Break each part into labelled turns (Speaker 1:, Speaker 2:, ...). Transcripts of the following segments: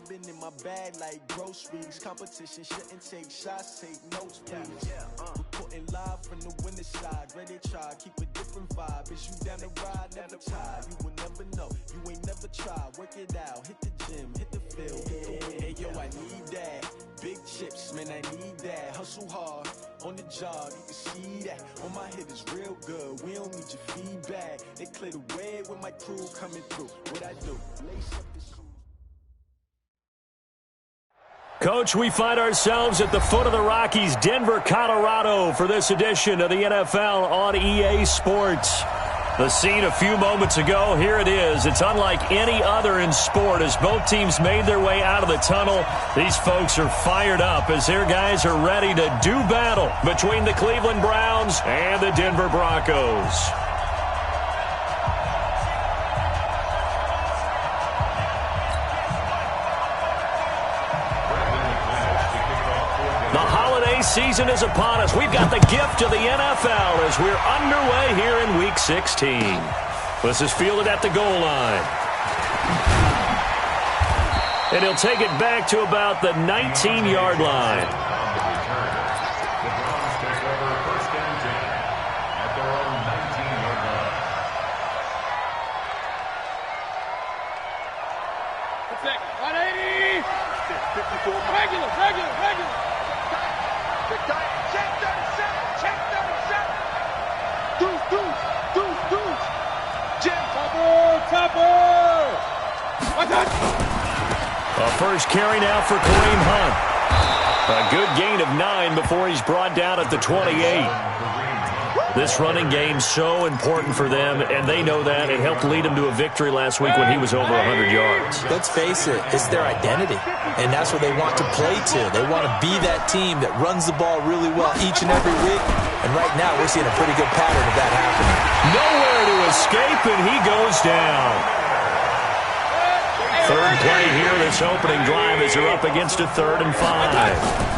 Speaker 1: been in my bag like groceries. Competition shouldn't take shots, take notes, please. Reporting live from the winning side. Ready to try, keep a different vibe. Is you down the ride, never tired. You will never know, you ain't never tried. Work it out, hit the gym, hit the field, hit the win. Hey yo, I need that. Big chips, man, I need that. Hustle hard, on the job, you can see that. On my hit is real good, we don't need your feedback. They clear the way with my crew coming through. What I do, lace up the shoes.
Speaker 2: Coach, we find ourselves at the foot of the Rockies, Denver, Colorado, for this edition of the NFL on EA Sports. The scene a few moments ago, here it is. It's unlike any other in sport as both teams made their way out of the tunnel. These folks are fired up as their guys are ready to do battle between the Cleveland Browns and the Denver Broncos. Season is upon us. We've got the gift of the NFL as we're underway here in Week 16. This is fielded at the goal line. And he'll take it back to about the 19-yard line.
Speaker 3: Regular. Check 37. Deuce. Jim. Topper.
Speaker 2: A first carry now for Kareem Hunt. A good gain of 9 before he's brought down at the 28. This running game so important for them, and they know that. It helped lead them to a victory last week when he was over 100 yards.
Speaker 4: Let's face it, it's their identity, and that's what they want to play to. They want to be that team that runs the ball really well each and every week, and right now we're seeing a pretty good pattern of that happening.
Speaker 2: Nowhere to escape, and he goes down. Third play here, this opening drive as they're up against a 3rd and 5.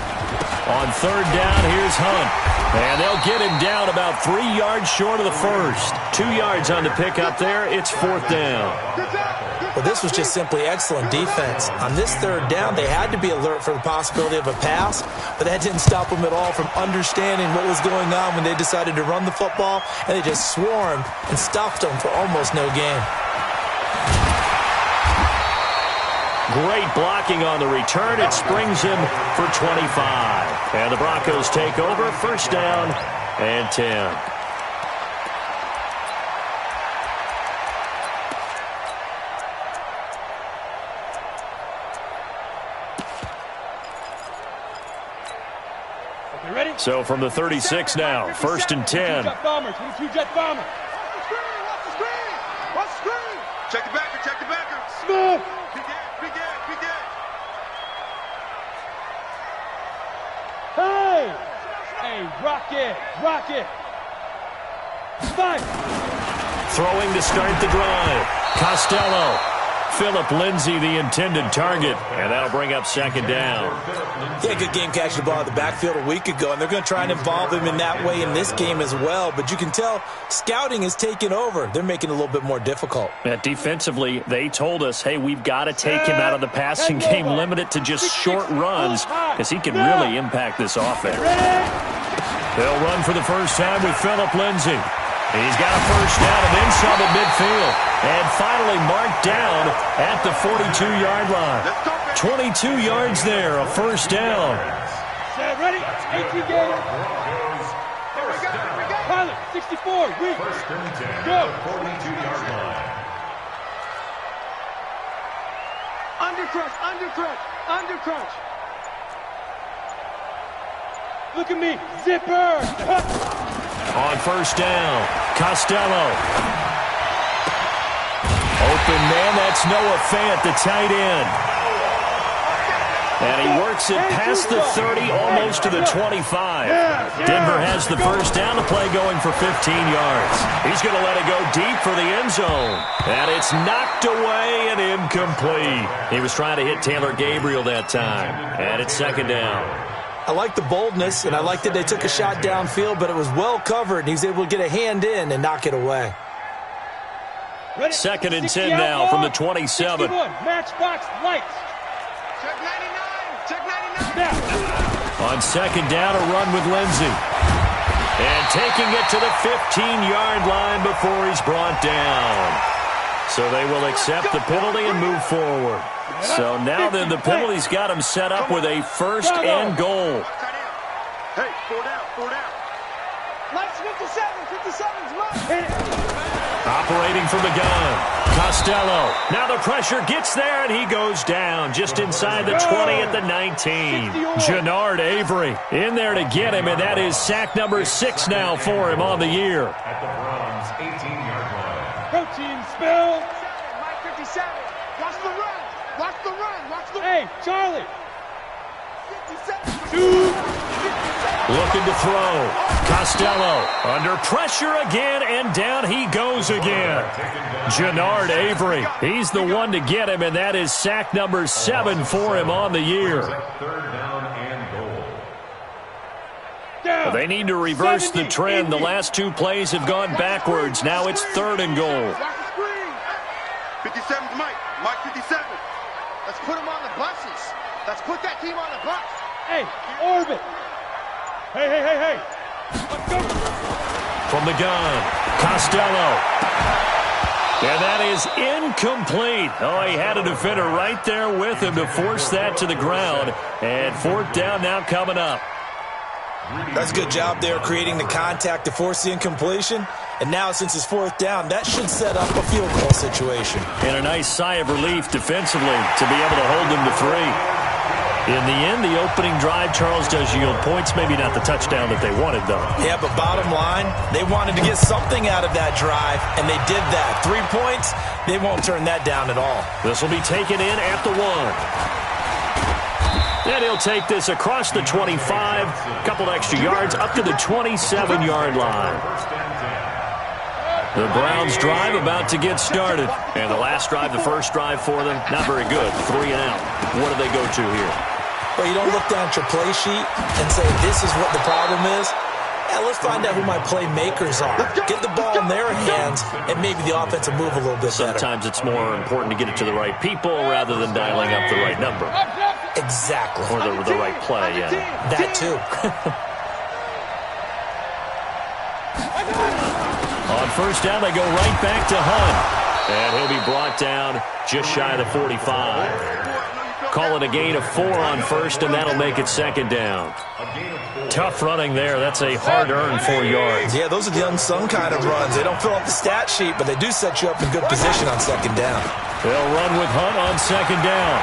Speaker 2: On third down, here's Hunt. And they'll get him down about 3 yards short of the first. 2 yards on the pickup there. It's 4th down.
Speaker 4: Well, this was just simply excellent defense. On this third down, they had to be alert for the possibility of a pass, but that didn't stop them at all from understanding what was going on when they decided to run the football, and they just swarmed and stopped them for almost no gain.
Speaker 2: Great blocking on the return. It springs him for 25. And the Broncos take over, first down and 10. So from the 36 now, first and 10.
Speaker 3: Jet bombers. Watch the screen. Check the backer. Smooth. Begin. Hey, rock it. Spike.
Speaker 2: Throwing to start the drive. Costello. Philip Lindsay, the intended target, and that'll bring up second down.
Speaker 4: Yeah, good game catching the ball at the backfield a week ago, and they're going to try and involve him in that way in this game as well. But you can tell scouting is taking over. They're making it a little bit more difficult.
Speaker 2: Defensively, they told us, hey, we've got to take him out of the passing game, limit it to just short runs, because he can really impact this offense. They'll run for the first time with Philip Lindsay. He's got a first down and then some at midfield. And finally marked down at the 42-yard line. 22 yards there, a first down.
Speaker 3: Ready? 18 games. Pilot, 64. Go. 42-yard line. Undercrunch. Look at me. Zipper.
Speaker 2: On first down, Costello. Open man, that's Noah Fant, the tight end. And he works it past the 30, almost to the 25. Denver has the first down, the play going for 15 yards. He's going to let it go deep for the end zone. And it's knocked away and incomplete. He was trying to hit Taylor Gabriel that time. And it's second down.
Speaker 4: I like the boldness, and I like that they took a shot downfield, but it was well covered, and he was able to get a hand in and knock it away.
Speaker 2: Second and 10 now from the 27.
Speaker 3: Matchbox lights.
Speaker 5: Check 99. Check 99.
Speaker 3: Now.
Speaker 2: On second down, a run with Lindsey. And taking it to the 15-yard line before he's brought down. So they will accept the penalty and move forward. So now then the penalty's got him set up with a first and goal.
Speaker 5: Hey, 4 down, 4 down.
Speaker 6: Mike's 57, 57's Mike.
Speaker 2: Operating from the gun, Costello. Now the pressure gets there, and he goes down just inside the 20 at the 19. Jannard Avery in there to get him, and that is sack number 6 now for him on the year.
Speaker 7: At the Browns' 18-yard line.
Speaker 3: Protein spill.
Speaker 6: Mike 57. Watch the run. Watch the run. Watch the run.
Speaker 3: Hey, Charlie.
Speaker 6: 57.
Speaker 3: 2.
Speaker 2: Looking to throw. Costello under pressure again, and down he goes again. Jannard Avery, he's the one to get him, and that is sack number 7 for him on the year.
Speaker 7: Third down and goal.
Speaker 3: Down.
Speaker 2: They need to reverse the trend. The last 2 plays have gone backwards. Now it's 3rd and goal.
Speaker 6: Watch the screen.
Speaker 5: 57's Mike. Mike 57.
Speaker 6: Let's put him on the buses. Let's put that team on the bus.
Speaker 3: Hey, orbit. Hey, hey, hey, hey. Let's go.
Speaker 2: From the gun, Costello. And that is incomplete. Oh, he had a defender right there with him to force that to the ground. And 4th down now coming up.
Speaker 4: That's a good job there creating the contact to force the incompletion. And now since it's 4th down, that should set up a field goal situation.
Speaker 2: And a nice sigh of relief defensively to be able to hold them to 3. In the end, the opening drive, Charles, does yield points. Maybe not the touchdown that they wanted, though.
Speaker 4: Yeah, but bottom line, they wanted to get something out of that drive, and they did that. 3 points, they won't turn that down at all.
Speaker 2: This will be taken in at the 1. And he'll take this across the 25, a couple extra yards, up to the 27-yard line. The Browns drive about to get started. And the last drive, the first drive for them, not very good. 3 and out. What do they go to here?
Speaker 4: Well, you don't look down at your play sheet and say, this is what the problem is. Yeah, let's find out who my playmakers are. Get the ball in their hands, and maybe the offense will move a little bit better.
Speaker 2: Sometimes it's more important to get it to the right people rather than dialing up the right number.
Speaker 4: Exactly.
Speaker 2: Or the right play, yeah.
Speaker 4: That too.
Speaker 2: On first down, they go right back to Hunt. And he'll be brought down just shy of the 45. Call it a gain of 4 on first, and that'll make it 2nd down. Tough running there. That's a hard-earned 4 yards.
Speaker 4: Yeah, those are the unsung kind of runs. They don't fill up the stat sheet, but they do set you up in good position on 2nd down.
Speaker 2: They'll run with Hunt on 2nd down.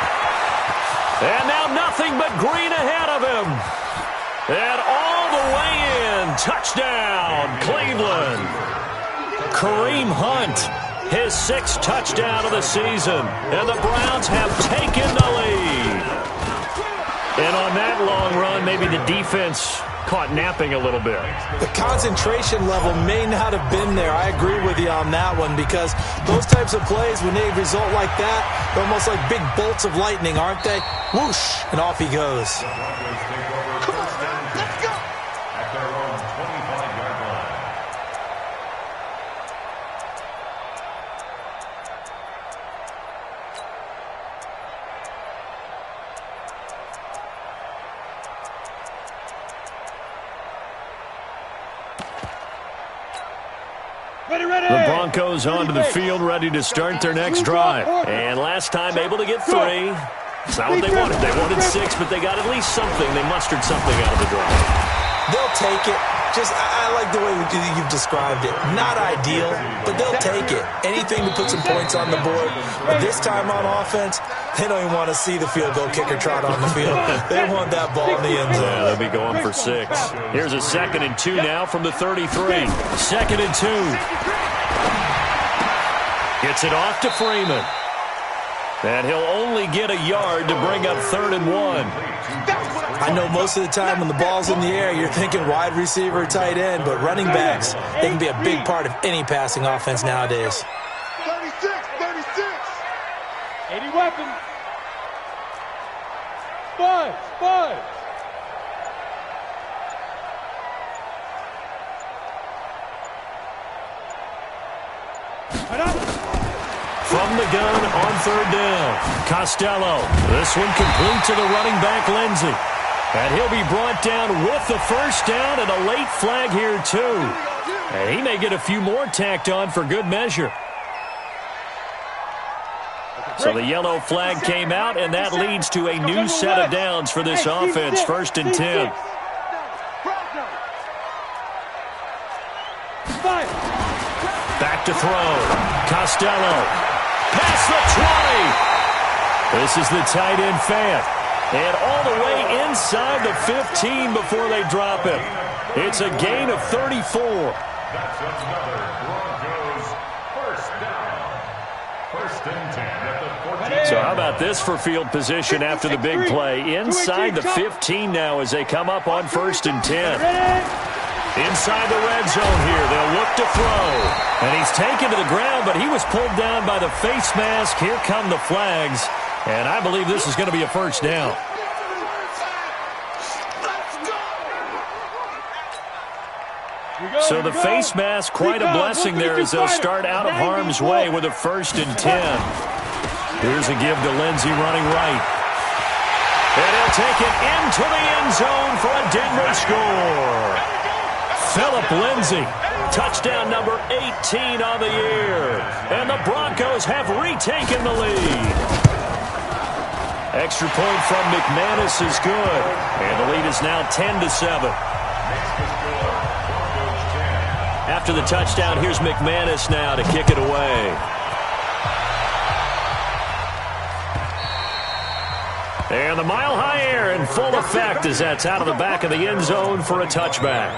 Speaker 2: And now nothing but green ahead of him. And all the way in. Touchdown, Cleveland. Kareem Hunt, his 6th touchdown of the season. And the Browns have taken the lead. And on that long run, maybe the defense caught napping a little bit.
Speaker 4: The concentration level may not have been there. I agree with you on that one, because those types of plays, when they result like that, they're almost like big bolts of lightning, aren't they? Whoosh, and off he goes.
Speaker 6: Come on, let's go.
Speaker 7: At their own 25-yard line.
Speaker 3: Ready.
Speaker 2: The Broncos onto the field, ready to start their next drive. And last time able to get 3. It's not what they wanted. They wanted 6, but they got at least something. They mustered something out of the drive.
Speaker 4: They'll take it. I like the way you've described it. Not ideal, but they'll take it. Anything to put some points on the board. But this time on offense, they don't even want to see the field goal kicker trot on the field. They want that ball in the end zone.
Speaker 2: Yeah, they'll be going for 6. Here's a 2nd and 2 now from the 33. 2nd and 2. Gets it off to Freeman. And he'll only get a yard to bring up 3rd and 1.
Speaker 4: I know most of the time when the ball's in the air, you're thinking wide receiver, tight end, but running backs, they can be a big part of any passing offense nowadays.
Speaker 6: 36.
Speaker 3: 80 weapons. 5.
Speaker 2: From the the gun on third down. Costello. This one complete to the running back, Lindsey. And he'll be brought down with the first down and a late flag here, too. And he may get a few more tacked on for good measure. So the yellow flag came out, and that leads to a new set of downs for this offense. 1st and 10. Back to throw. Costello. Past the 20. This is the tight end Fant. And all the way inside the 15 before they drop him. It's a gain of 34.
Speaker 7: That's another Broncos first down. 1st and 10 at the 14.
Speaker 2: So how about this for field position after the big play? Inside the 15 now as they come up on 1st and 10. Inside the red zone here, they'll look to throw. And he's taken to the ground, but he was pulled down by the face mask. Here come the flags. And I believe this is going to be a first down. So the face mask, quite a blessing there as they'll start out of harm's way with a 1st and 10. Here's a give to Lindsey running right. And he'll take it into the end zone for a Denver score. Philip Lindsey, touchdown number 18 on the year. And the Broncos have retaken the lead. Extra point from McManus is good. And the lead is now 10-7. After the touchdown, here's McManus now to kick it away. And the mile-high air in full effect as that's out of the back of the end zone for a touchback.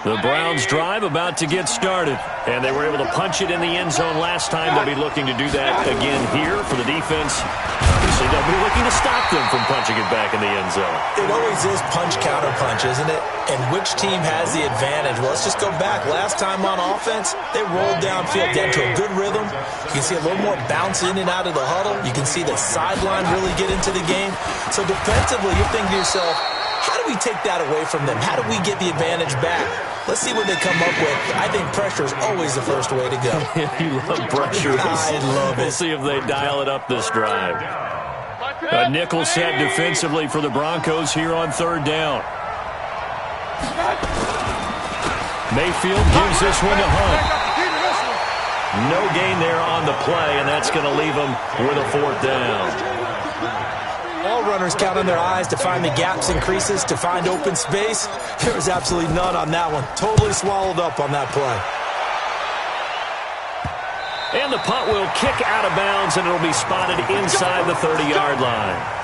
Speaker 2: The Browns drive about to get started, and they were able to punch it in the end zone last time. They'll be looking to do that again here for the defense. Obviously, they'll be looking to stop them from punching it back in the end zone.
Speaker 4: It always is punch-counter-punch, isn't it? And which team has the advantage? Well, let's just go back. Last time on offense, they rolled downfield, get into a good rhythm. You can see a little more bounce in and out of the huddle. You can see the sideline really get into the game. So defensively, you're thinking to yourself, how do we take that away from them? How do we get the advantage back? Let's see what they come up with. I think pressure is always the first way to go.
Speaker 2: You love pressure.
Speaker 4: I love it.
Speaker 2: We'll see if they dial it up this drive. A nickel set defensively for the Broncos here on 3rd down. Mayfield gives this one to Hunt. No gain there on the play, and that's going to leave him with a 4th down.
Speaker 4: All runners count on their eyes to find the gaps and creases, to find open space. There was absolutely none on that one. Totally swallowed up on that play.
Speaker 2: And the punt will kick out of bounds, and it'll be spotted inside the 30-yard line.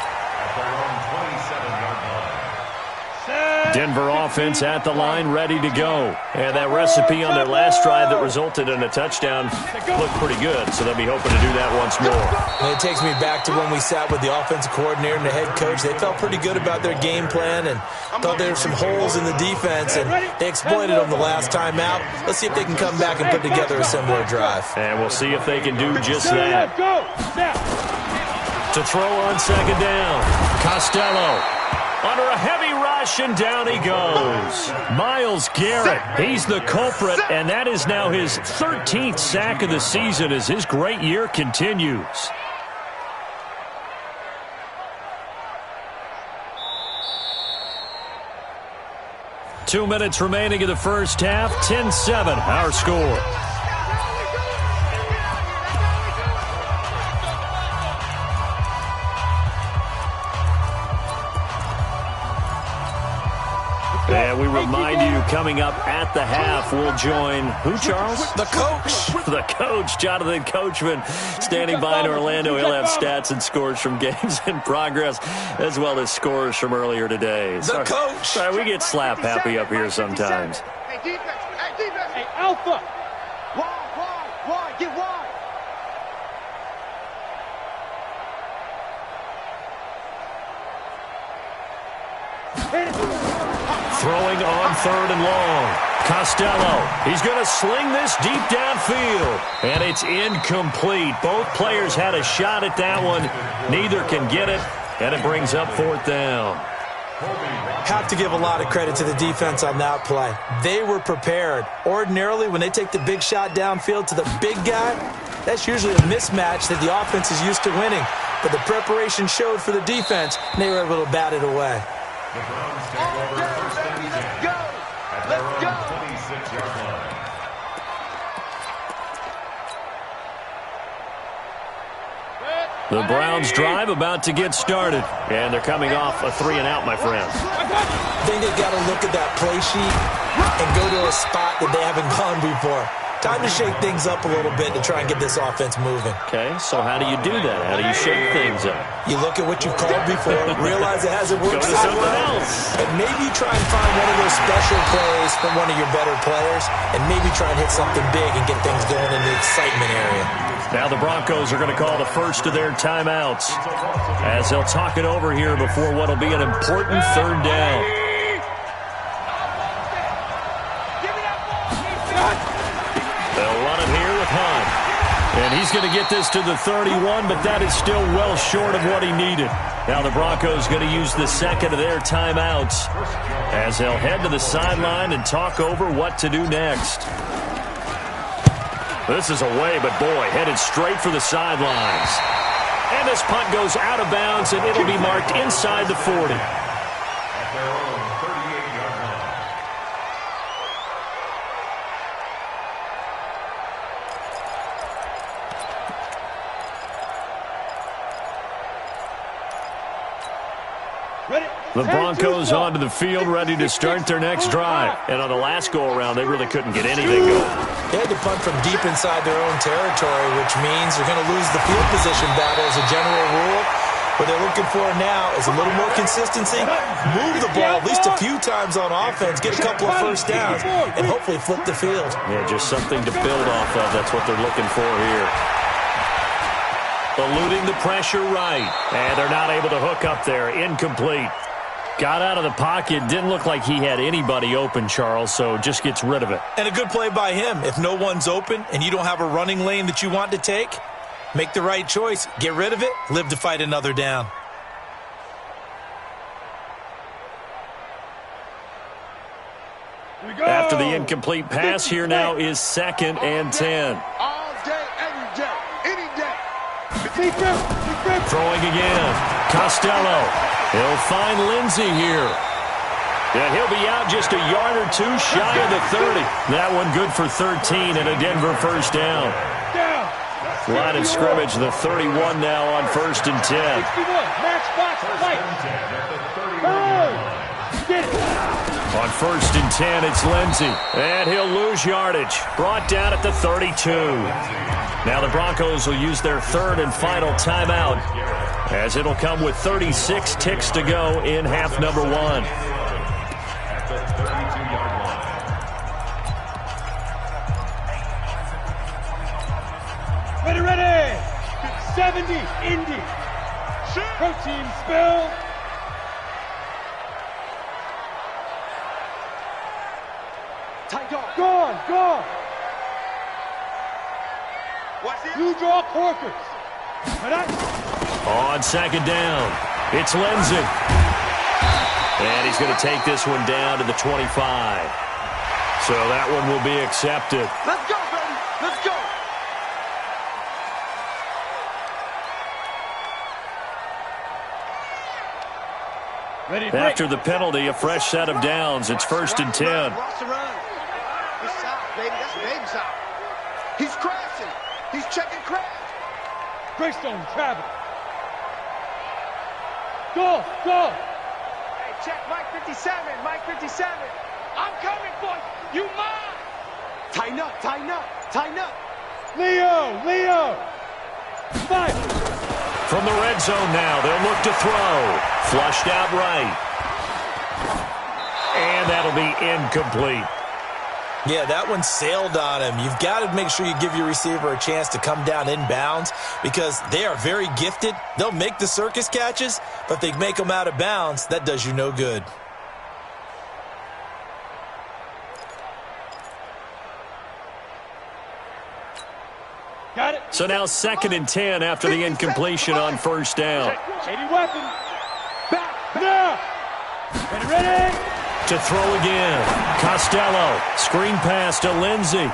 Speaker 2: Denver offense at the line, ready to go. And that recipe on their last drive that resulted in a touchdown looked pretty good, so they'll be hoping to do that once more.
Speaker 4: And it takes me back to when we sat with the offensive coordinator and the head coach. They felt pretty good about their game plan and thought there were some holes in the defense, and they exploited them the last time out. Let's see if they can come back and put together a similar drive.
Speaker 2: And we'll see if they can do just that. To throw on 2nd down, Costello. Under a heavy rush, and down he goes. Myles Garrett, he's the culprit, and that is now his 13th sack of the season as his great year continues. Two minutes remaining in the first half, 10-7, our score. And we remind you, coming up at the half, we'll join who, Charles?
Speaker 4: The coach.
Speaker 2: The coach, Jonathan Coachman, standing by in Orlando. He'll have stats and scores from games in progress, as well as scores from earlier today.
Speaker 4: The coach.
Speaker 2: Sorry, we get slap happy up here sometimes.
Speaker 6: Hey, defense. Hey, defense.
Speaker 3: Hey, Alpha.
Speaker 6: Wide. Get wide.
Speaker 2: Throwing on 3rd and long. Costello, he's going to sling this deep downfield. And it's incomplete. Both players had a shot at that one. Neither can get it, and it brings up 4th down.
Speaker 4: Have to give a lot of credit to the defense on that play. They were prepared. Ordinarily, when they take the big shot downfield to the big guy, that's usually a mismatch that the offense is used to winning. But the preparation showed for the defense, and they were able to bat it away.
Speaker 7: The Browns take over first and 10 at their own 26-yard line.
Speaker 2: The Browns drive about to get started, and they're coming off a 3-and-out, my friend.
Speaker 4: I think they've got to look at that play sheet and go to a spot that they haven't gone before. Time to shake things up a little bit to try and get this offense moving.
Speaker 2: Okay, so how do you do that? How do you shake things up?
Speaker 4: You look at what you've called before, realize it hasn't worked
Speaker 2: Go to
Speaker 4: so
Speaker 2: something
Speaker 4: well,
Speaker 2: else.
Speaker 4: and maybe try and find one of those special plays from one of your better players, and maybe try and hit something big and get things going in the excitement area.
Speaker 2: Now the Broncos are going to call the first of their timeouts as they'll talk it over here before what will be an important third down. They'll run it here with Hunt. And he's going to get this to the 31, but that is still well short of what he needed. Now the Broncos going to use the second of their timeouts as they'll head to the sideline and talk over what to do next. This is away, but boy, headed straight for the sidelines. And this punt goes out of bounds, and it'll be marked inside the 40.
Speaker 7: At their own 38-yard line.
Speaker 2: The Broncos onto the field, ready to start their next drive. And on the last go-around, they really couldn't get anything going.
Speaker 4: They had to punt from deep inside their own territory, which means they're going to lose the field position battle as a general rule. What they're looking for now is a little more consistency, move the ball at least a few times on offense, get a couple of first downs, and hopefully flip the field.
Speaker 2: Yeah, just something to build off of. That's what they're looking for here. Eluding the pressure right. And they're not able to hook up there. Incomplete. Got out of the pocket. Didn't look like he had anybody open, Charles, so just gets rid of it.
Speaker 4: And a good play by him. If no one's open and you don't have a running lane that you want to take, make the right choice. Get rid of it. Live to fight another down.
Speaker 2: After the incomplete pass, here now is 2nd and 10.
Speaker 6: All day, every day, any day.
Speaker 2: Throwing again. Costello. He'll find Lindsey here. And he'll be out just a yard or two shy of the 30. That one good for 13 and a Denver first down. Line of scrimmage, the 31 now on 1st and 10. On 1st and 10, it's Lindsey. And he'll lose yardage. Brought down at the 32. Now the Broncos will use their third and final timeout, as it'll come with 36 ticks to go in half number 1.
Speaker 7: At the 32-yard line.
Speaker 3: Ready. 70, Indy. Protein spill. Gone. Blue draw Corkers.
Speaker 2: On 2nd down, it's Lindsey. And he's going to take this one down to the 25. So that one will be accepted.
Speaker 6: Let's go, baby. Let's go.
Speaker 2: After the penalty, a fresh set of downs. It's 1st and 10.
Speaker 6: Watch the run. It's out, baby. That's baby out. He's crashing. He's checking crash.
Speaker 3: Greystone travel. Go.
Speaker 6: Hey, check Mike 57. Mike 57. I'm coming for you. You mine. Tighten up.
Speaker 3: Leo. Fight.
Speaker 2: From the red zone now, they'll look to throw. Flushed out right. And that'll be incomplete.
Speaker 4: Yeah, that one sailed on him. You've got to make sure you give your receiver a chance to come down inbounds because they are very gifted. They'll make the circus catches, but if they make them out of bounds, that does you no good.
Speaker 3: Got it.
Speaker 2: So now 2nd and 10 after the incompletion on 1st down.
Speaker 3: Shady weapon. Back. Now. Ready.
Speaker 2: To throw again. Costello. Screen pass to Lindsey.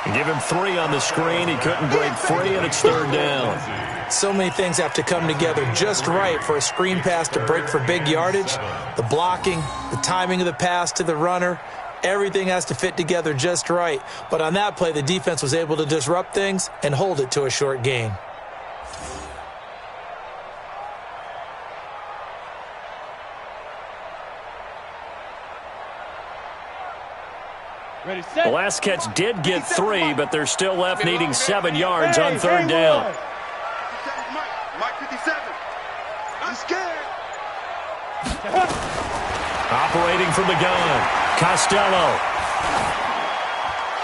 Speaker 2: Give him 3 on the screen. He couldn't break free, and it's 3rd down.
Speaker 4: So many things have to come together just right for a screen pass to break for big yardage. The blocking, the timing of the pass to the runner, everything has to fit together just right. But on that play, the defense was able to disrupt things and hold it to a short gain.
Speaker 3: Ready, set.
Speaker 2: The last catch did get 3, but they're still left needing 7 yards on 3rd down.
Speaker 5: Mike 57. I'm scared.
Speaker 2: Operating from the gun. Costello.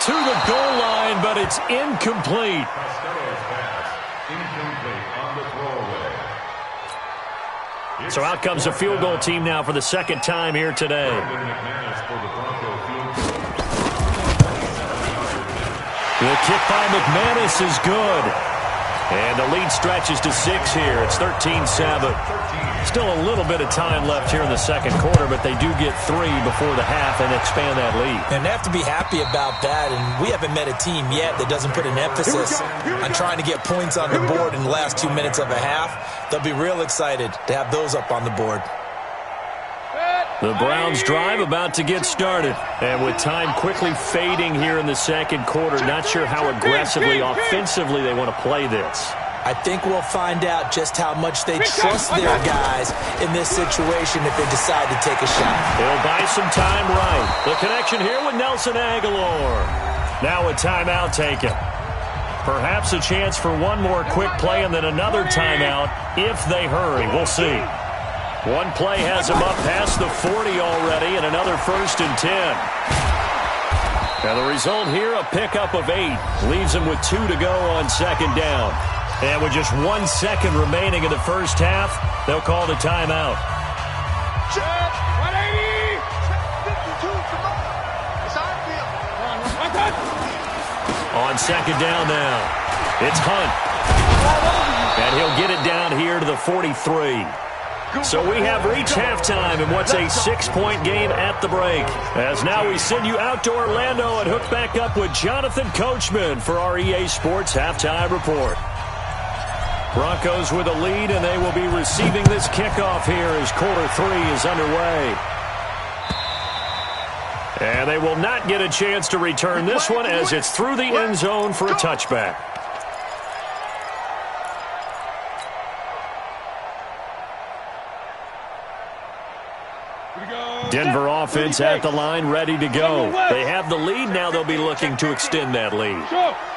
Speaker 2: To the goal line, but it's incomplete.
Speaker 7: Costello's pass, incomplete on the throwaway.
Speaker 2: So out comes a field goal team now for the 2nd time here today. The kick by McManus is good. And the lead stretches to 6 here. It's 13-7. Still a little bit of time left here in the 2nd quarter, but they do get 3 before the half and expand that lead.
Speaker 4: And they have to be happy about that, and we haven't met a team yet that doesn't put an emphasis on trying to get points on the board in the last 2 minutes of a half. They'll be real excited to have those up on the board.
Speaker 2: The Browns drive about to get started. And with time quickly fading here in the 2nd quarter, not sure how aggressively, offensively they want to play this.
Speaker 4: I think we'll find out just how much they trust their guys in this situation if they decide to take a shot.
Speaker 2: They'll buy some time right. The connection here with Nelson Aguilar. Now a timeout taken. Perhaps a chance for one more quick play and then another timeout if they hurry. We'll see. One play has him up past the 40 already and another 1st and 10. Now the result here, a pickup of 8. Leaves him with 2 to go on 2nd down. And with just 1 second remaining in the first half, they'll call the timeout.
Speaker 6: Check. 180. Check 52. Come on. It's our field.
Speaker 2: On 2nd down now, it's Hunt. And he'll get it down here to the 43. So we have reached halftime in what's a 6-point game at the break. As now we send you out to Orlando and hook back up with Jonathan Coachman for our EA Sports Halftime Report. Broncos with a lead, and they will be receiving this kickoff here as quarter 3 is underway. And they will not get a chance to return this one as it's through the end zone for a touchback. Denver offense at the line, ready to go. They have the lead. Now they'll be looking to extend that lead.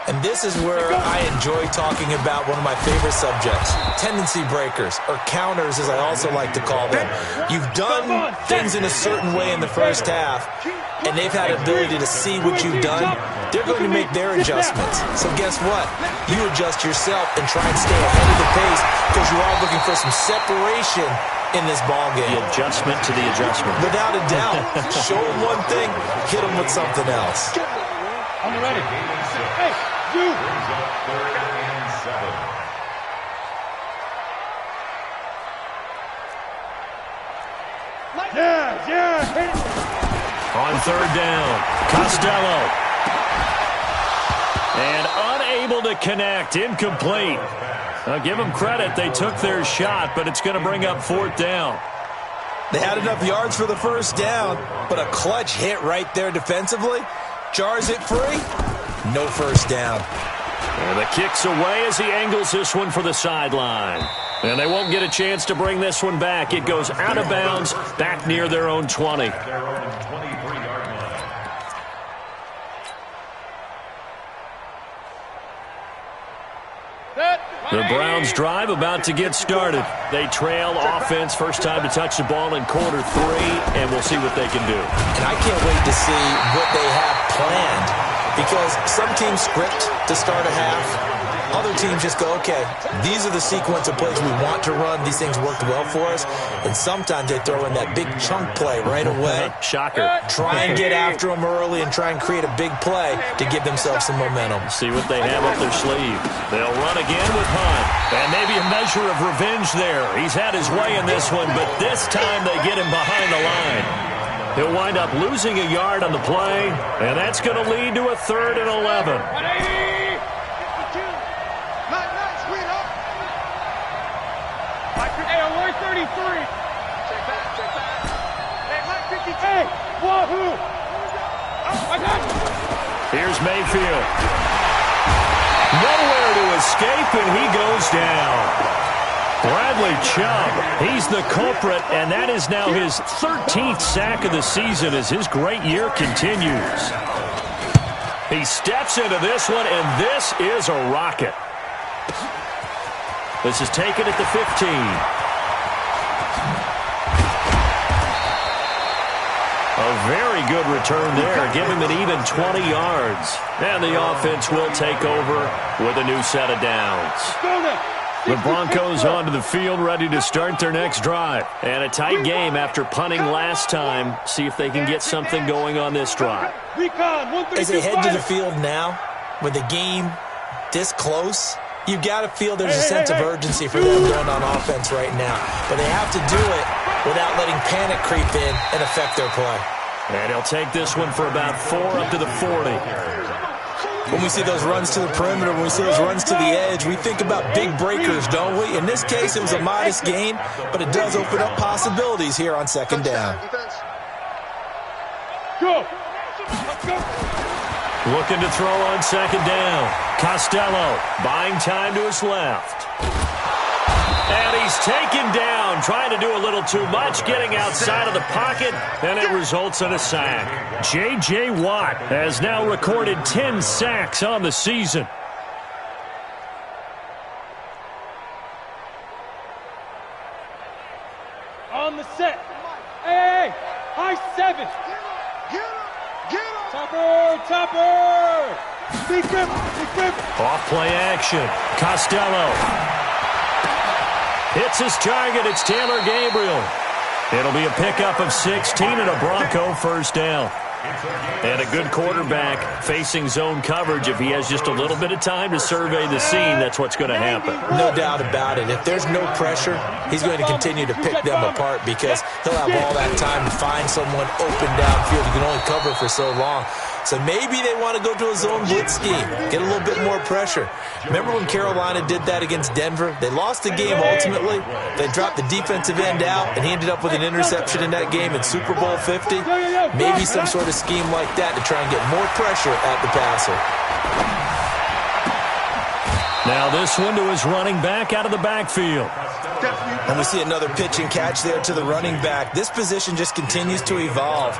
Speaker 4: And this is where I enjoy talking about one of my favorite subjects, tendency breakers, or counters as I also like to call them. You've done things in a certain way in the first half, and they've had ability to see what you've done. They're going to make their adjustments. So guess what? You adjust yourself and try and stay ahead of the pace because you are looking for some separation in this ball game.
Speaker 2: The adjustment to the adjustment.
Speaker 4: Without a doubt. Show them one thing, hit them with something else.
Speaker 3: I'm ready. Hey, you.
Speaker 7: Brings up 3rd and 7.
Speaker 3: Yeah, hit it.
Speaker 2: On 3rd down, Costello. And unable to connect, incomplete. Now give them credit, they took their shot, but it's going to bring up 4th down.
Speaker 4: They had enough yards for the 1st down, but a clutch hit right there defensively jars it free. No 1st down.
Speaker 2: And the kick's away as he angles this one for the sideline. And they won't get a chance to bring this one back. It goes out of bounds, back near their own 20.
Speaker 7: Their own 23-yard line.
Speaker 2: The Browns drive about to get started. They trail offense, first time to touch the ball in quarter 3, and we'll see what they can do.
Speaker 4: And I can't wait to see what they have planned, because some teams script to start a half, other teams just go, okay, these are the sequence of plays we want to run. These things worked well for us. And sometimes they throw in that big chunk play right away.
Speaker 2: Shocker.
Speaker 4: Try and get after them early and try and create a big play to give themselves some momentum.
Speaker 2: See what they have up their sleeve. They'll run again with Hunt. And maybe a measure of revenge there. He's had his way in this one, but this time they get him behind the line. He'll wind up losing a yard on the play, and that's going to lead to a 3rd and 11.
Speaker 6: 180. 52. Hey, alert 33. Check back. Hey, Mike 52. Hey, wahoo. I got you.
Speaker 2: Here's Mayfield. Nowhere to escape, and he goes down. Bradley Chubb, he's the culprit, and that is now his 13th sack of the season as his great year continues. He steps into this one, and this is a rocket. This is taken at the 15. A very good return there. Give him an even 20 yards. And the offense will take over with a new set of downs. The Broncos onto the field, ready to start their next drive. And a tight game after punting last time. See if they can get something going on this drive.
Speaker 4: As they head to the field now, with the game this close, you've got to feel there's a sense of urgency for them going on offense right now. But they have to do it without letting panic creep in and affect their play.
Speaker 2: And he'll take this one for about 4 up to the 40.
Speaker 4: When we see those runs to the perimeter, when we see those runs to the edge, we think about big breakers, don't we? In this case, it was a modest gain, but it does open up possibilities here on 2nd down.
Speaker 3: Go!
Speaker 2: Looking to throw on 2nd down. Costello buying time to his left. And he's taken down, trying to do a little too much, getting outside of the pocket, and it results in a sack. J.J. Watt has now recorded 10 sacks on the season.
Speaker 3: On the set. Hey, high 7. Get him. Topper. Big grip.
Speaker 2: Off play action. Costello. Hits his target. It's Taylor Gabriel. It'll be a pickup of 16 and a Bronco 1st down. And a good quarterback facing zone coverage. If he has just a little bit of time to survey the scene, that's what's going to happen.
Speaker 4: No doubt about it. If there's no pressure, he's going to continue to pick them apart because he'll have all that time to find someone open downfield. He can only cover for so long. So maybe they want to go to a zone blitz scheme, get a little bit more pressure. Remember when Carolina did that against Denver? They lost the game ultimately. They dropped the defensive end out, and he ended up with an interception in that game in Super Bowl 50. Maybe some sort of scheme like that to try and get more pressure at the passer.
Speaker 2: Now this one to his running back out of the backfield.
Speaker 4: And we see another pitch and catch there to the running back. This position just continues to evolve.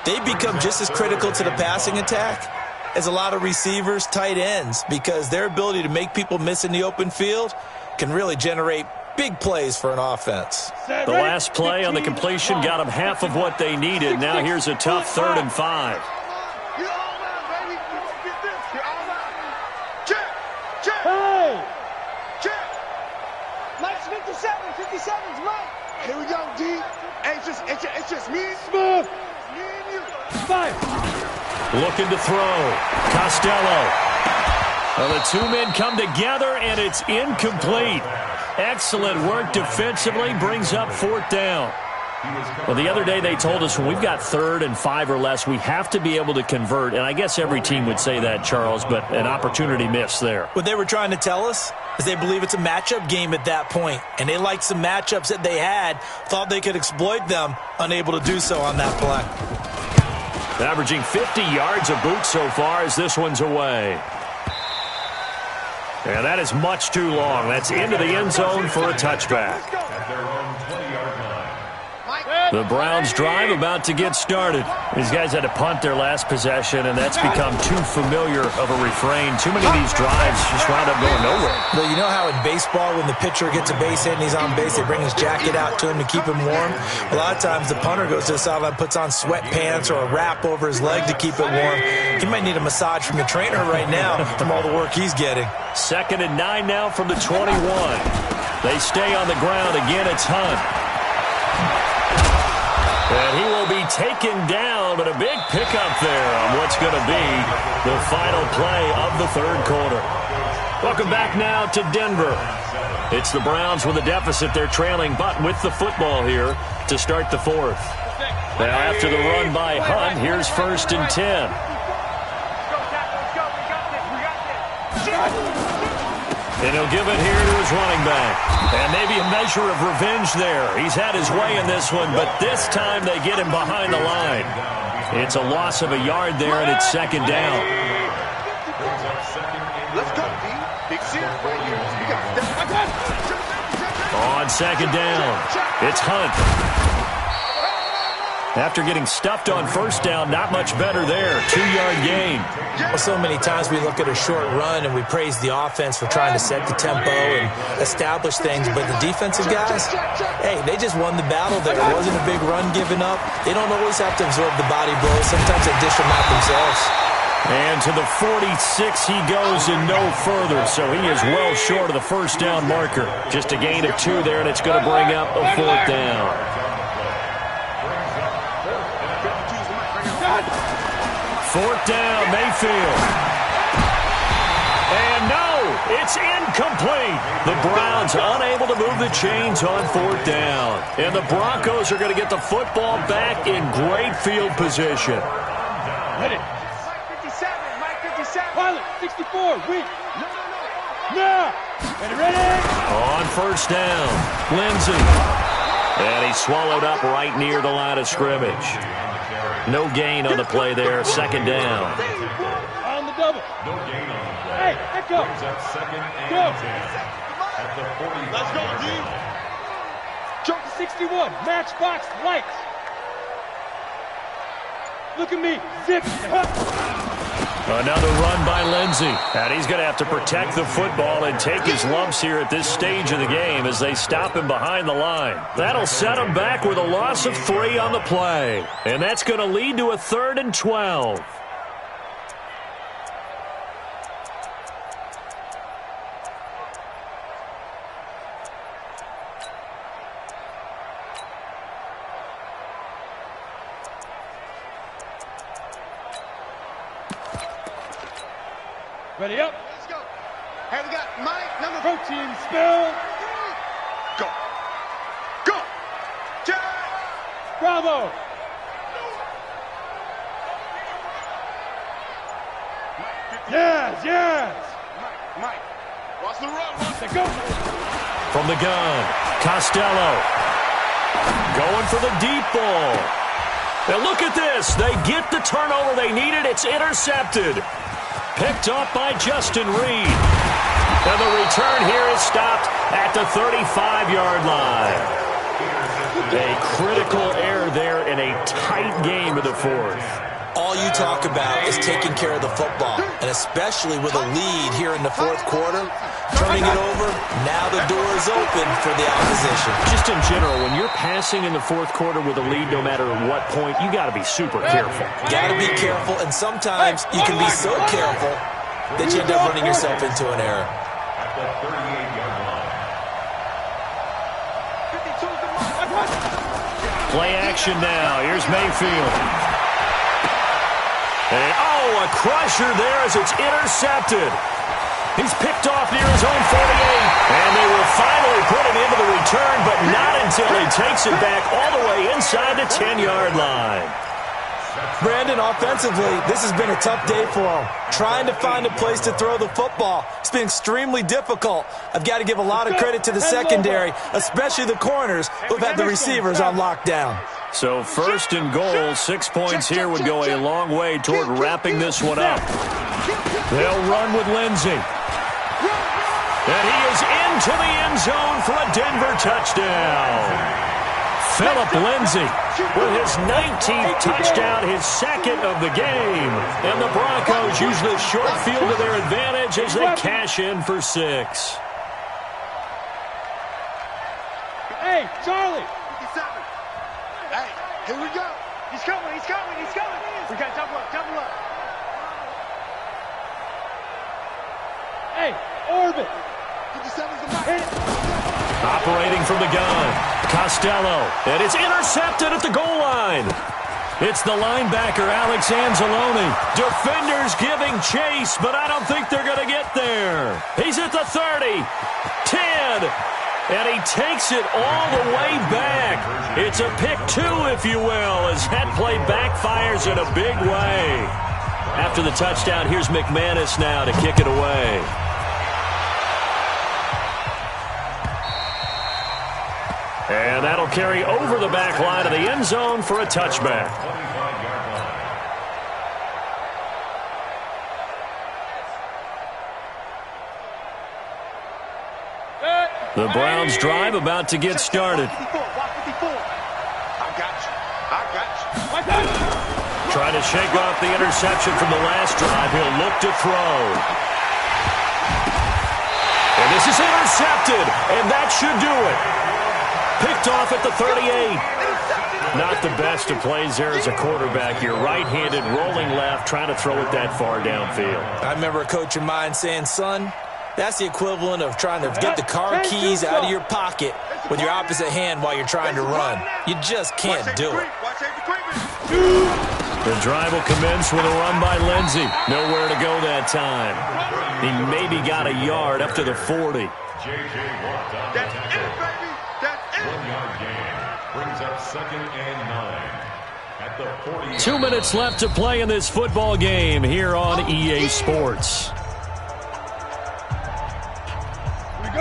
Speaker 4: They become just as critical to the passing attack as a lot of receivers, tight ends, because their ability to make people miss in the open field can really generate big plays for an offense.
Speaker 2: The last play on the completion got them half of what they needed. Now here's a tough 3rd and 5.
Speaker 6: Mike's 57. 57's Mike.
Speaker 5: Here we go, D. Hey, it's just me.
Speaker 3: Smooth.
Speaker 5: Me and you.
Speaker 3: 5.
Speaker 2: Looking to throw. Costello. Well, the 2 men come together, and it's incomplete. Excellent work defensively. Brings up 4th down. Well, the other day they told us when we've got 3rd and 5 or less, we have to be able to convert. And I guess every team would say that, Charles, but an opportunity missed there.
Speaker 4: What they were trying to tell us is they believe it's a matchup game at that point. And they liked some matchups that they had, thought they could exploit them, unable to do so on that play.
Speaker 2: Averaging 50 yards a boot so far as this one's away. And that is much too long. That's into the end zone for a touchback.
Speaker 6: Mike.
Speaker 2: The Browns drive about to get started. These guys had to punt their last possession, and that's become too familiar of a refrain. Too many of these drives just wound up going nowhere.
Speaker 4: Well, you know how in baseball when the pitcher gets a base hit and he's on base, they bring his jacket out to him to keep him warm? A lot of times the punter goes to the sideline, puts on sweatpants or a wrap over his leg to keep it warm. He might need a massage from the trainer right now from all the work he's getting.
Speaker 2: 2nd and 9 now from the 21. They stay on the ground. Again, it's Hunt. And he will be taken down, but a big pickup there on what's going to be the final play of the third quarter. Welcome back now to Denver. It's the Browns with a deficit. They're trailing, but with the football here to start the fourth. Now, after the run by Hunt, here's 1st and 10. And he'll give it here to his running back. And maybe a measure of revenge there. He's had his way in this one, but this time they get him behind the line. It's a loss of a yard there, and it's 2nd down.
Speaker 5: Let's go, D. Big C.
Speaker 2: On 2nd down, it's Hunt. After getting stuffed on 1st down, not much better there. 2-yard gain.
Speaker 4: Well, so many times we look at a short run and we praise the offense for trying to set the tempo and establish things, but the defensive guys, hey, they just won the battle there. It wasn't a big run given up. They don't always have to absorb the body blows. Sometimes they dish them out themselves.
Speaker 2: And to the 46 he goes and no further, so he is well short of the 1st down marker. Just a gain of 2 there, and it's going to bring up a 4th down. 4th down, Mayfield. And no, it's incomplete. The Browns unable to move the chains on 4th down. And the Broncos are going to get the football back in great field position.
Speaker 3: Ready.
Speaker 6: Mike 57, Mike 57.
Speaker 3: Pilot, 64, weak. No. Ready.
Speaker 2: On 1st down, Lindsey. And he's swallowed up right near the line of scrimmage. No gain on the play there, 2nd down.
Speaker 3: On the double.
Speaker 7: No gain on the play.
Speaker 3: Hey, let go.
Speaker 7: Brings up 2nd and
Speaker 3: Go.
Speaker 7: 10 at the 45.
Speaker 5: Let's go, D.
Speaker 3: Jump to 61. Matchbox lights. Look at me. Zip.
Speaker 2: Another run by Lindsey. And he's going to have to protect the football and take his lumps here at this stage of the game as they stop him behind the line. That'll set him back with a loss of 3 on the play. And that's going to lead to a 3rd and 12.
Speaker 3: Ready up.
Speaker 5: Let's go. Hey, we got Mike, number
Speaker 3: Protein spill.
Speaker 5: Go. Go. Jack.
Speaker 3: Bravo. Yes.
Speaker 5: Mike. Watch the run.
Speaker 3: Let's go.
Speaker 2: From the gun, Costello. Going for the deep ball. And look at this. They get the turnover they needed. It's intercepted. Picked up by Justin Reed. And the return here is stopped at the 35-yard line. A critical error there in a tight game of the fourth.
Speaker 4: All you talk about is taking care of the football, and especially with a lead here in the 4th quarter, turning it over, now the door is open for the opposition.
Speaker 2: Just in general, when you're passing in the 4th quarter with a lead, no matter what point, you got to be super careful.
Speaker 4: Got to be careful, and sometimes you can be so careful that you end up running yourself into an error.
Speaker 7: At the 38-yard line.
Speaker 2: Play action now. Here's Mayfield. And, a crusher there as it's intercepted. He's picked off near his own 48. And they will finally put it into the return, but not until he takes it back all the way inside the 10-yard line.
Speaker 4: Brandon, offensively, this has been a tough day for him. Trying to find a place to throw the football. It's been extremely difficult. I've got to give a lot of credit to the secondary, especially the corners who've had the receivers on lockdown.
Speaker 2: So 1st and goal, 6 points here would go a long way toward wrapping this one up. They'll run with Lindsey. And he is into the end zone for a Denver touchdown. Phillip Lindsay with his 19th touchdown, his second of the game. And the Broncos use the short field to their advantage as they cash in for 6.
Speaker 3: Hey, Charlie!
Speaker 5: 57. Hey, here we go.
Speaker 6: He's coming, he's coming, he's coming. We got double up, double up.
Speaker 3: Hey, Orbit!
Speaker 5: 57's the mic.
Speaker 2: Operating from the gun, Costello, and it's intercepted at the goal line. It's the linebacker, Alex Anzalone. Defenders giving chase, but I don't think they're going to get there. He's at the 30, 10, and he takes it all the way back. It's a pick 2, if you will, as that play backfires in a big way. After the touchdown, here's McManus now to kick it away. And that'll carry over the back line of the end zone for a touchback. The Browns drive about to get started.
Speaker 5: I got you.
Speaker 2: Trying to shake off the interception from the last drive. He'll look to throw. And this is intercepted, and that should do it. Picked off at the 38. Not the best of plays there as a quarterback. You're right-handed, rolling left, trying to throw it that far downfield.
Speaker 4: I remember a coach of mine saying, son, that's the equivalent of trying to get the car keys out of your pocket with your opposite hand while you're trying to run. You just can't do it.
Speaker 2: The drive will commence with a run by Lindsay. Nowhere to go that time. He maybe got a yard up to the 40.
Speaker 5: That's it, baby. That's it.
Speaker 7: 1-yard gain brings up 2nd and 9 at the 40.
Speaker 2: 2 minutes left to play in this football game here on EA Sports.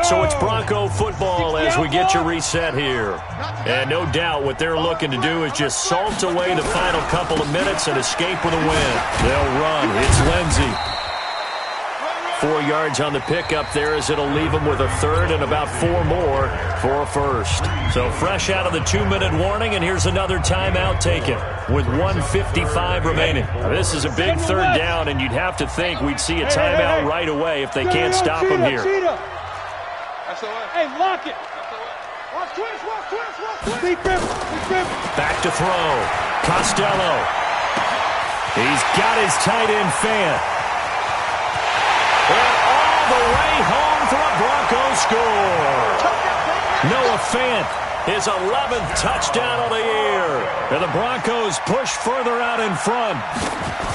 Speaker 2: So it's Bronco football as we get you reset here. And no doubt what they're looking to do is just salt away the final couple of minutes and escape with a win. They'll run. It's Lindsay. 4 yards on the pickup there as it'll leave them with a third and about 4 more for a first. So fresh out of the 2-minute warning, and here's another timeout taken with 1:55 remaining. Now, this is a big third down, and you'd have to think we'd see a timeout right away if they can't stop them here.
Speaker 3: Hey, lock it. Watch twist, watch twist, watch twist. Big grip, big grip.
Speaker 2: Back to throw. Costello. He's got his tight end fan. And all the way home for a Broncos score. Noah Fant, his 11th touchdown of the year. And the Broncos push further out in front.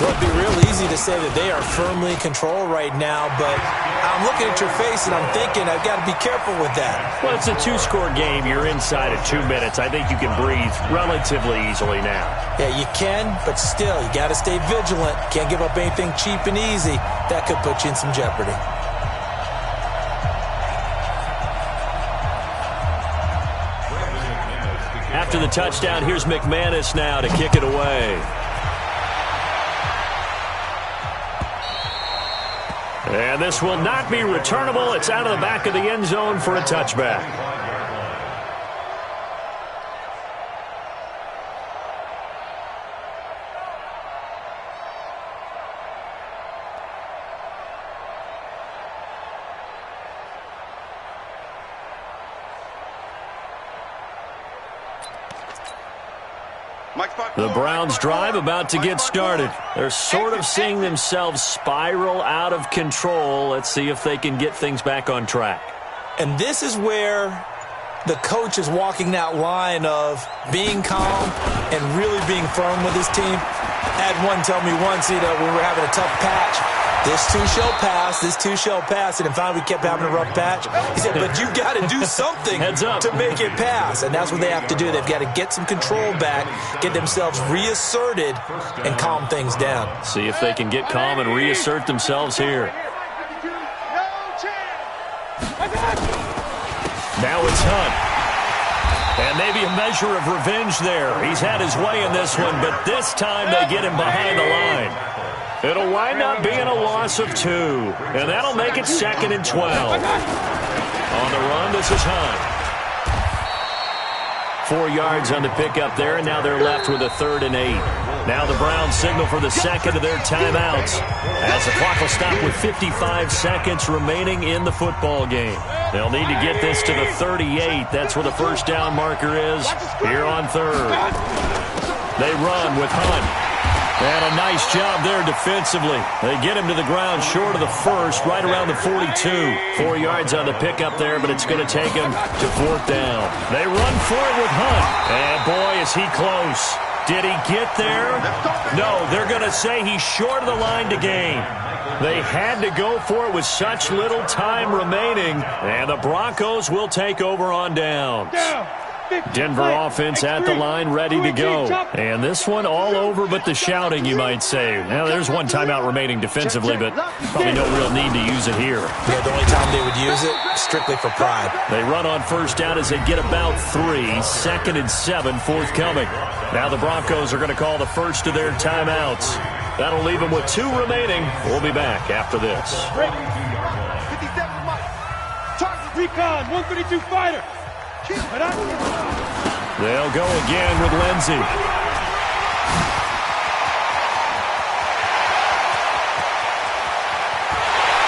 Speaker 4: Well, it'd be real easy to say that they are firmly in control right now, but I'm looking at your face and I'm thinking I've got to be careful with that.
Speaker 2: Well, it's a 2-score game. You're inside of 2 minutes. I think you can breathe relatively easily now.
Speaker 4: Yeah, you can, but still, you got to stay vigilant. Can't give up anything cheap and easy. That could put you in some jeopardy.
Speaker 2: After the touchdown, here's McManus now to kick it away. And this will not be returnable. It's out of the back of the end zone for a touchback. The Browns drive about to get started. They're sort of seeing themselves spiral out of control. Let's see if they can get things back on track.
Speaker 4: And this is where the coach is walking that line of being calm and really being firm with his team. I had one tell me once, when we were having a tough patch, this too shall pass, this too shall pass. And finally we kept having a rough patch. He said, but you got to do something to make it pass. And that's what they have to do. They've got to get some control back, get themselves reasserted, and calm things down.
Speaker 2: See if they can get calm and reassert themselves here. Now it's Hunt. And maybe a measure of revenge there. He's had his way in this one, but this time they get him behind the line. It'll wind up being a loss of 2, and that'll make it 2nd and 12. On the run, this is Hunt. 4 yards on the pickup there, and now they're left with a 3rd and 8. Now the Browns signal for the second of their timeouts as the clock will stop with 55 seconds remaining in the football game. They'll need to get this to the 38. That's where the first down marker is here on 3rd. They run with Hunt. And a nice job there defensively. They get him to the ground short of the first, right around the 42. 4 yards on the pickup there, but it's going to take him to 4th down. They run for it with Hunt. And boy, is he close. Did he get there? No, they're going to say he's short of the line to gain. They had to go for it with such little time remaining, and the Broncos will take over on downs. Denver offense at the line, ready to go. And this one all over but the shouting, you might say. Now, there's one timeout remaining defensively, but probably no real need to use it here.
Speaker 4: Yeah, the only time they would use it, strictly for pride.
Speaker 2: They run on first down as they get about 3. 2nd and 7 forthcoming. Now the Broncos are going to call the first of their timeouts. That'll leave them with 2 remaining. We'll be back after this.
Speaker 3: 57 target recon, 132 fighter.
Speaker 2: They'll go again with Lindsey.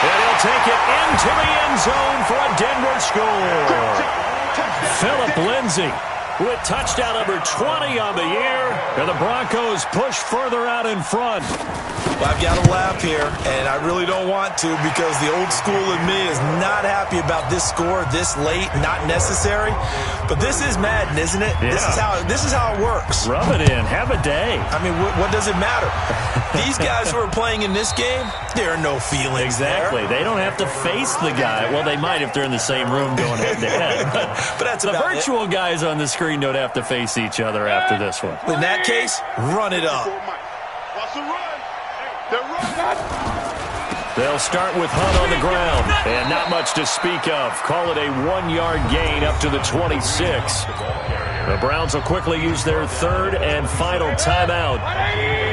Speaker 2: And he'll take it into the end zone for a Denver score. Philip Lindsey with touchdown number 20 on the year. And the Broncos push further out in front.
Speaker 4: Well, I've got to laugh here, and I really don't want to because the old school in me is not happy about this score this late, not necessary. But this is Madden, isn't it?
Speaker 2: Yeah.
Speaker 4: This is how it works.
Speaker 2: Rub it in. Have a day.
Speaker 4: I mean, what does it matter? These guys who are playing in this game, there are no feelings
Speaker 2: Exactly.
Speaker 4: there.
Speaker 2: They don't have to face the guy. Well, they might if they're in the same room going head-to-head.
Speaker 4: But that's
Speaker 2: the
Speaker 4: about
Speaker 2: virtual guys on the screen don't have to face each other after this one.
Speaker 4: In that case, run it up.
Speaker 5: Watch the run. They're running.
Speaker 2: They'll start with Hunt on the ground. And not much to speak of. Call it a 1-yard gain up to the 26. The Browns will quickly use their 3rd and final timeout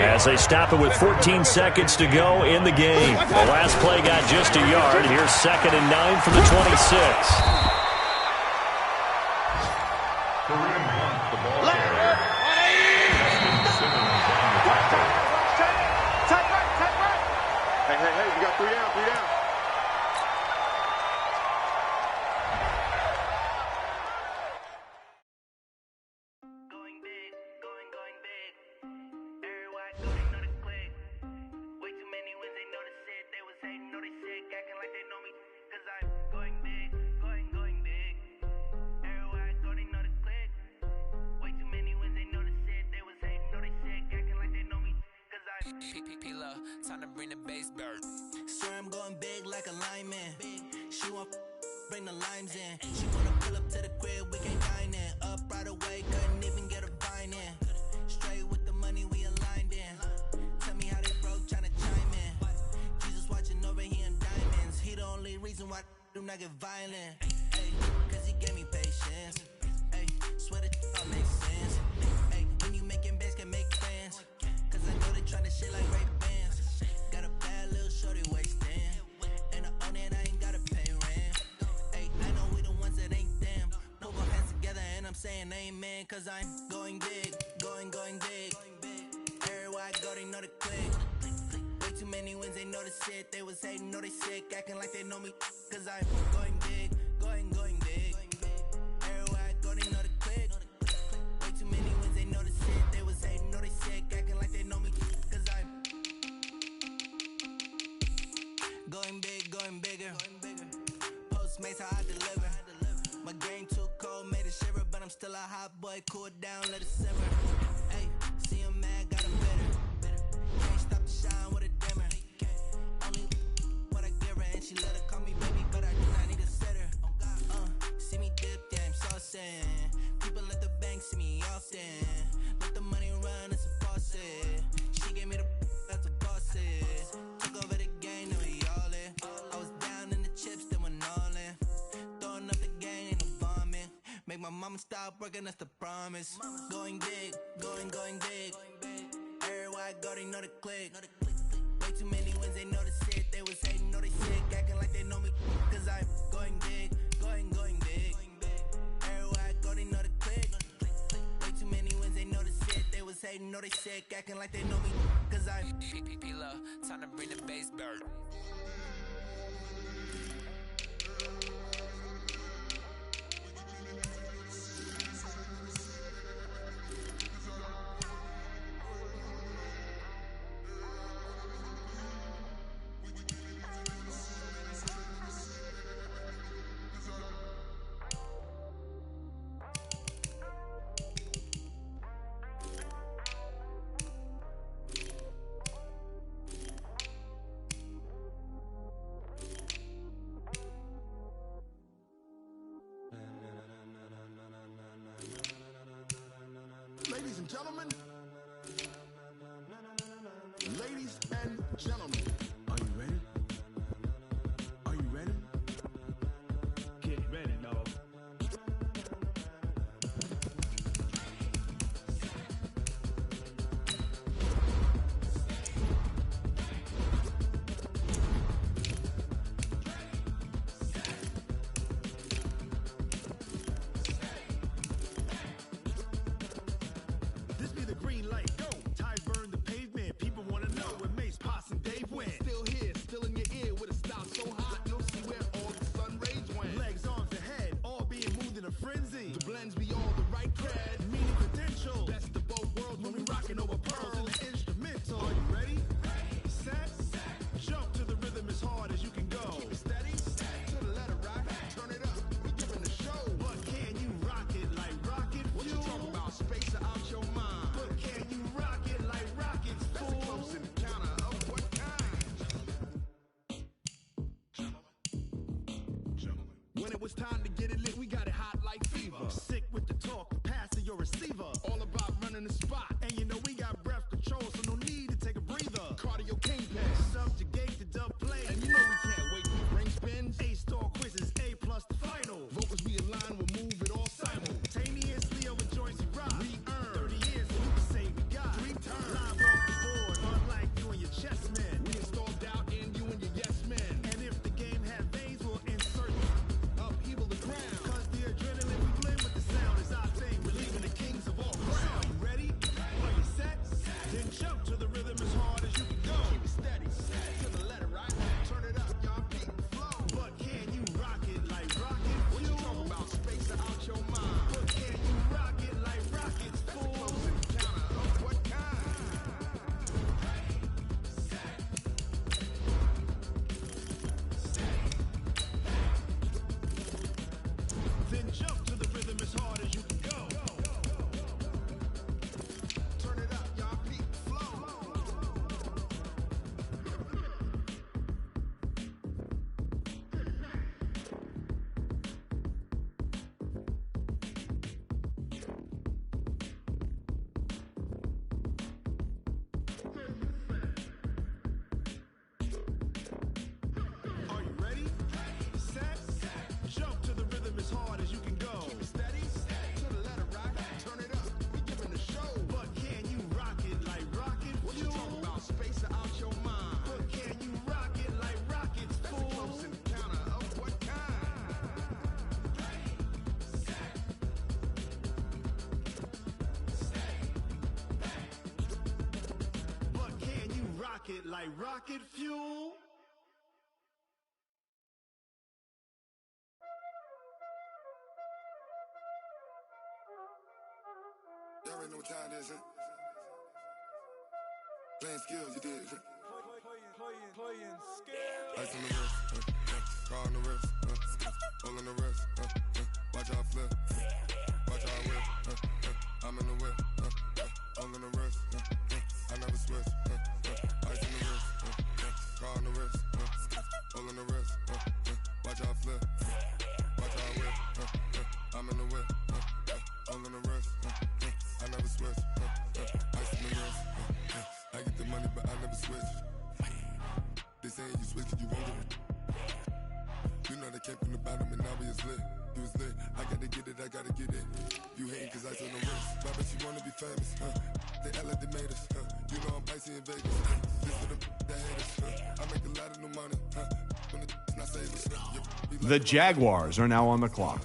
Speaker 2: as they stop it with 14 seconds to go in the game. The last play got just a yard. Here's 2nd and 9 from the 26.
Speaker 5: Hey, we got 3 down, 3 down.
Speaker 8: Going big, going big. Everybody know the click. Way too many wins, they know the shit. They was hating, know they sick, acting like they know me. Cause I'm going big, going big. Everybody know the click. Way too many wins, they know the shit. They was hating, know they sick, acting like they know me. Cause I'm
Speaker 9: P-P-P-Love, time to bring the bass bird.
Speaker 10: Swear I'm going big like a lineman. She want bring the limes in. She wanna pull up to the crib, we can't dine in. Up right away, couldn't even get a vine in. Straight with the money we aligned in. Tell me how they broke, tryna chime in. Jesus watching over here in diamonds. He the only reason why do not get violent. Ay, cause he gave me patience. Ay, swear that all makes sense. Ay, when you making bands can make friends. Cause I know they tryna shit like Ray Bans. Got a bad little shorty wasting. And I own it, I ain't gotta pay rent. Ay, I know we the ones that ain't them. Put our hands together and I'm saying amen. Cause I'm going big, going big. Everywhere I go, they know the click. Way too many wins, they know the shit. They was hating, know they sick, acting like they know me. Cause I'm going big, going big. Everywhere I go, they know the click. Way too many wins, they know the shit. They was hating, know they sick, acting like they know me. Cause I'm going big, going bigger. Postmates how I deliver. My game too cold, made it shiver, but I'm still a hot boy. Cool it down, let it simmer. Hey, see him mad, got him bitter. Can't stop the shine with a dimmer. Only what I give her, and she let her call me baby, but I do not need a sitter. See me dip, yeah, I'm saucing. People at the bank see me often. Let the money run, it's a faucet. She gave me the that's a boss is. Took over the game, now we all in. I was down in the chips, then went all in. Throwing up the game, ain't no vomit. Make my mama stop working, that's the promise. Going big, going big. Everywhere I go, they know the click. Way too many wins, they know the shit. They was hating, know they sick, acting like they know me. Cause I'm going big, going big. Everywhere I go, they know the click. know they sick, acting like they know me, cause I'm
Speaker 9: P-P-P-Love, time to bring the bass bird.
Speaker 11: Ladies and gentlemen, ladies and gentlemen, are you ready? Are you ready? Get ready, dog. This be the green light, go. Ties burn the pavement. People wanna know where Mace, Poss, and Dave went. Still here, still in your ear with a style so hot, you'll see where all the sun rays went. Legs, arms, ahead, all being moved in a frenzy. The blends be all the right cred, meaning credentials. Best of both worlds when we rockin' over pearls in the instrumental. Are you ready? Set, jump to the rhythm as hard as you can go. Keep it steady, to the letter right. Turn it up, we giving the show. But can you rock it like rocket fuel? What you talking about? Space out your mind. But can you rock it like rockets, fool? That's a close encounter of what kind? When it was time to get it lit, we got it hot like fever. Sick with the talk, pass to your receiver. All about running the spot. And you know we got breath control, so no need to take a breather. Cardio kingpin, subjugate the dub play. And you know we can't wait for ring spins. A-star quizzes, A+ the final. Vocals we align, we'll move it all simultaneously over joints we rock. We earn 30 years, so you can say we got 3 turns. Live off the board, unlike you and your chess men. We install doubt in you and your yes men. And if the game had veins, we'll insert upheaval the ground. Cause the adrenaline we blend with the sound is our thing. We're leaving the kings of all ground. You ready? Are you set? Then jump to the rhythm as hard as you can go. Keep it steady, to the letter right. Turn it up, y'all peak flow. But can you rock it like rocket? What you talking about? Space out your mind. But can you rock it like rockets, fool? That's a close encounter of what kind? Then jump to the rhythm as hard as you can go. Turn it up, y'all peak flow. Are you ready? Set, jump to the rhythm as hard as you can go. Keep it steady, to the letter right. Turn it up, we giving the show. But can you rock it like rocket fuel? What you talking about? Space out your mind. But can you rock it like rockets, fool? That's a close encounter of what kind? But can you rock it like rocket fuel?
Speaker 12: Y'all already know what time it is, huh? Playing skills, you did, huh?
Speaker 3: Playing skills.
Speaker 12: Ice on the wrist, car on the wrist, hole in the wrist, watch how I flip, watch how I whip, I'm in the whip, hole in the wrist, I never switch, ice on the wrist, car on the wrist, hole in the wrist, watch how I flip, watch how I whip, I'm in the whip, hole in the wrist, I never switch, ice on the wrist, I get the money but I never switch. They saying you switch 'cause you won't get it. You know they came from the bottom and now we is lit. You was lit, I gotta get it, I gotta get it. You hating 'cause ice on the wrist. Why bet you wanna be famous, They act like they made us, You know I'm icy in Vegas, This for the that hate us, I make a lot of new money, When the not save us,
Speaker 13: The Jaguars are now on the clock.